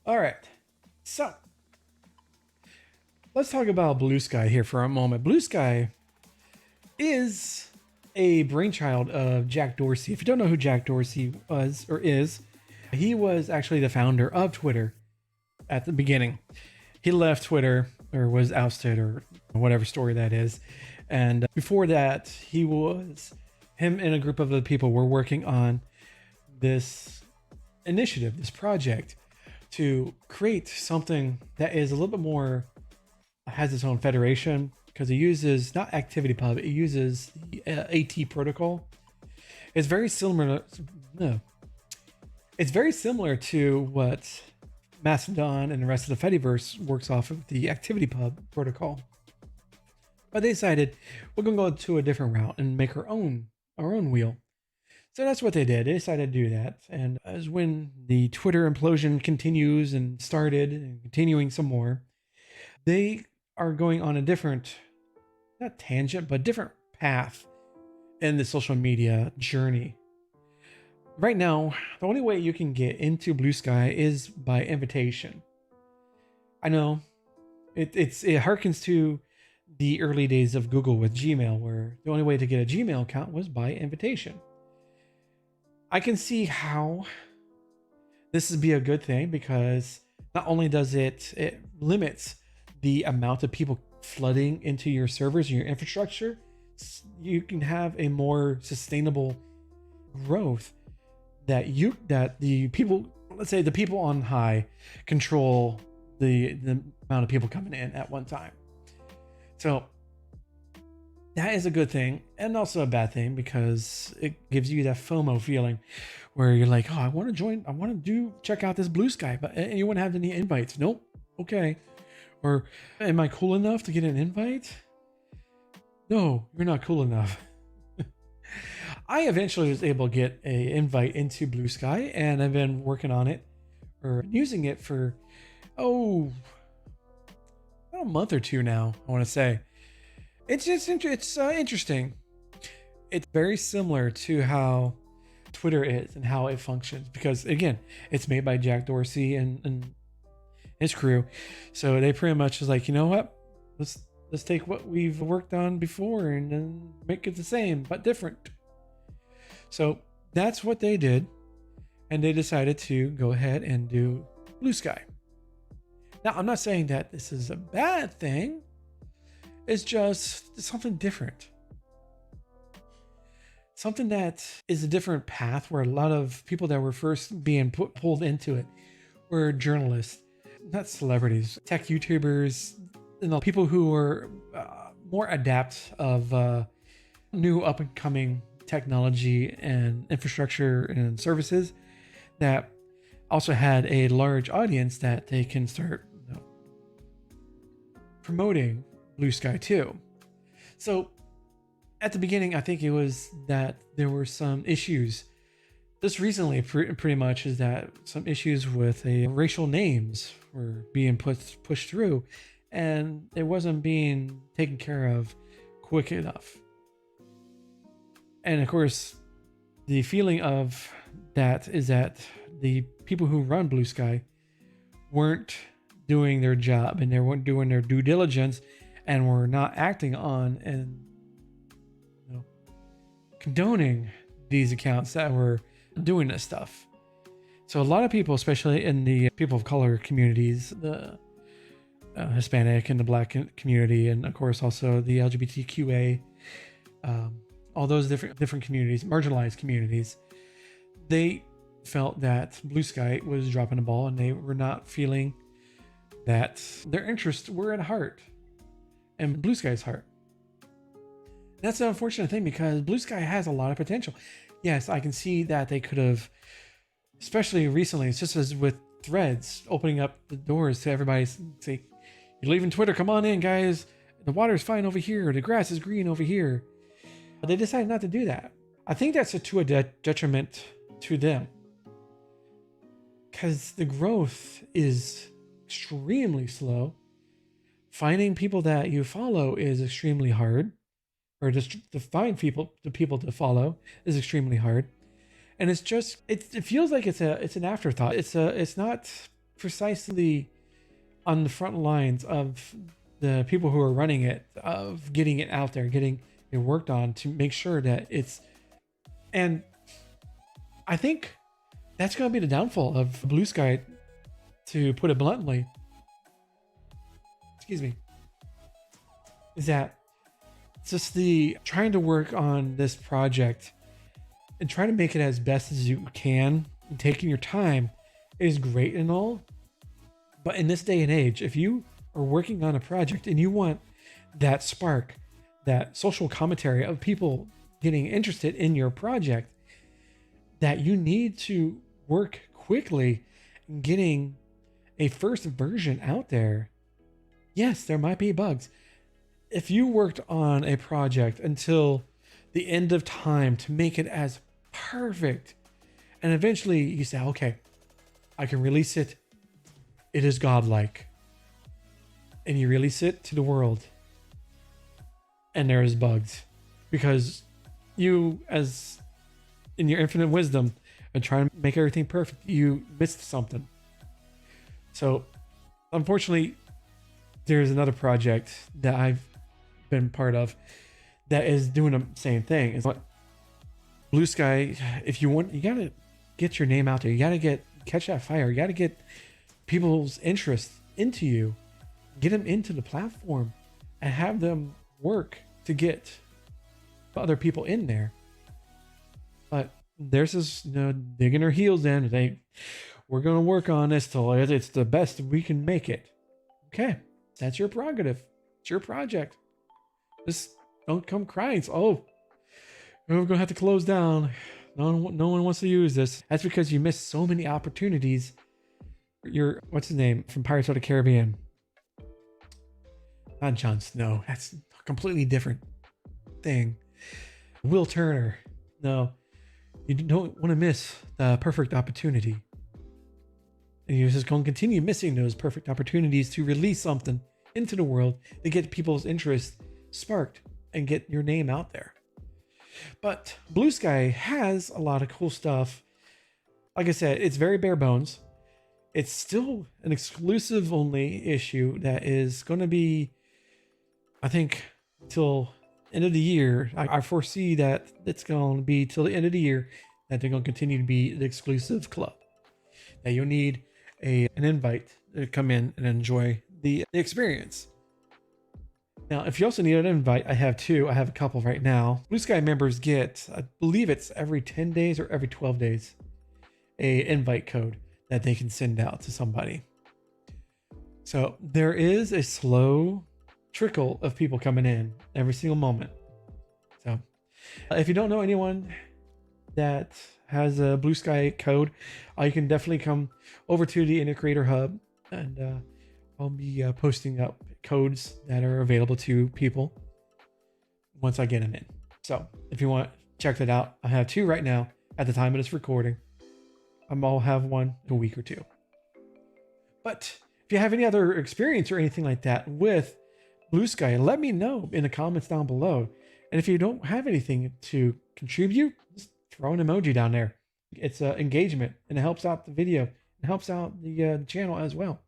All right. So let's talk about Bluesky here for a moment. Bluesky is a brainchild of Jack Dorsey. If you don't know who Jack Dorsey was or is, he was actually the founder of Twitter at the beginning. He left Twitter or was ousted or whatever story that is. And before that, him and a group of other people were working on this initiative, this project to create something that is a little bit more, has its own federation because it uses not ActivityPub, it uses the AT protocol. It's very similar. No, it's very similar to what Mastodon and the rest of the Fediverse works off of the ActivityPub protocol. But they decided we're gonna go to a different route and make our own wheel. So that's what they did. They decided to do that. And as when the Twitter implosion continues and started and continuing some more, they are going on a different, not tangent, but different path in the social media journey. Right now, the only way you can get into Bluesky is by invitation. I know it harkens to the early days of Google with Gmail, where the only way to get a Gmail account was by invitation. I can see how this would be a good thing because not only does it limits the amount of people flooding into your servers and your infrastructure, you can have a more sustainable growth that the people, let's say the people on high, control the amount of people coming in at one time. So that is a good thing and also a bad thing because it gives you that FOMO feeling where you're like, oh, I want to join, I want to check out this Bluesky, but you wouldn't have any invites. Nope. Okay. Or am I cool enough to get an invite? No, you're not cool enough. I eventually was able to get an invite into Bluesky, and I've been working on it or using it for about a month or two now, I want to say. It's just interesting. It's very similar to how Twitter is and how it functions because again, it's made by Jack Dorsey and his crew. So they pretty much is like, you know what? Let's take what we've worked on before and then make it the same but different. So that's what they did, and they decided to go ahead and do Bluesky. Now, I'm not saying that this is a bad thing. It's just something different. Something that is a different path where a lot of people that were first being pulled into it were journalists, not celebrities, tech YouTubers, people who were more adept of new up and coming technology and infrastructure and services that also had a large audience that they can start promoting Bluesky too. So at the beginning, I think it was that there were some issues. Just recently, pretty much, is that some issues with racial names were being pushed through, and it wasn't being taken care of quick enough. And of course, the feeling of that is that the people who run Bluesky weren't doing their job and they weren't doing their due diligence and were not acting on and condoning these accounts that were doing this stuff. So a lot of people, especially in the people of color communities, the Hispanic and the Black community, and of course also the LGBTQA, all those different communities, marginalized communities, they felt that Bluesky was dropping the ball and they were not feeling that their interests were at heart and Bluesky's heart. That's an unfortunate thing because Bluesky has a lot of potential. Yes, I can see that they could have, especially recently, it's just as with Threads opening up the doors to everybody, say, you're leaving Twitter, come on in, guys. The water's fine over here. The grass is green over here. But they decided not to do that. I think that's to a detriment to them because the growth is extremely slow. Finding people that you follow is extremely hard, or just to find the people to follow is extremely hard. And it's just, it feels like it's an afterthought. It's not precisely on the front lines of the people who are running it, of getting it out there, getting it worked on to make sure that it's, and I think that's going to be the downfall of Bluesky, to put it bluntly. Excuse me. Is that just the trying to work on this project and trying to make it as best as you can, and taking your time is great and all. But in this day and age, if you are working on a project and you want that spark, that social commentary of people getting interested in your project, that you need to work quickly in getting a first version out there. Yes, there might be bugs. If you worked on a project until the end of time to make it as perfect, and eventually you say, okay, I can release it, it is godlike, and you release it to the world, and there is bugs, because you, as in your infinite wisdom and trying to make everything perfect, you missed something. So unfortunately, there's another project that I've been part of that is doing the same thing. Is what Bluesky, if you want, you gotta get your name out there. You gotta catch that fire. You gotta get people's interest into you, get them into the platform, and have them work to get other people in there. But there's this, digging their heels in. We're gonna work on this till it's the best we can make it. Okay, that's your prerogative. It's your project. Just don't come crying. Oh, we're gonna have to close down. No one wants to use this. That's because you missed so many opportunities. What's his name from Pirates of the Caribbean? Not Jon Snow. That's a completely different thing. Will Turner. No, you don't want to miss the perfect opportunity. And you're just going to continue missing those perfect opportunities to release something into the world to get people's interest sparked and get your name out there. But Bluesky has a lot of cool stuff. Like I said, it's very bare bones. It's still an exclusive only issue that is going to be, I think, till end of the year. I foresee that it's going to be till the end of the year that they're going to continue to be the exclusive club. Now you'll need an invite to come in and enjoy the experience. Now, if you also need an invite, I have two. I have a couple right now. Bluesky members get, I believe it's every 10 days or every 12 days, a invite code that they can send out to somebody. So there is a slow trickle of people coming in every single moment. So if you don't know anyone that has a Bluesky code, you can definitely come over to the Indie Creator Hub, and I'll be posting up codes that are available to people once I get them in. So if you want, check that out. I have two right now at the time of this recording. I'll have one in a week or two. But if you have any other experience or anything like that with Bluesky, let me know in the comments down below. And if you don't have anything to contribute, just throw an emoji down there. It's engagement, and it helps out the video. It helps out the channel as well.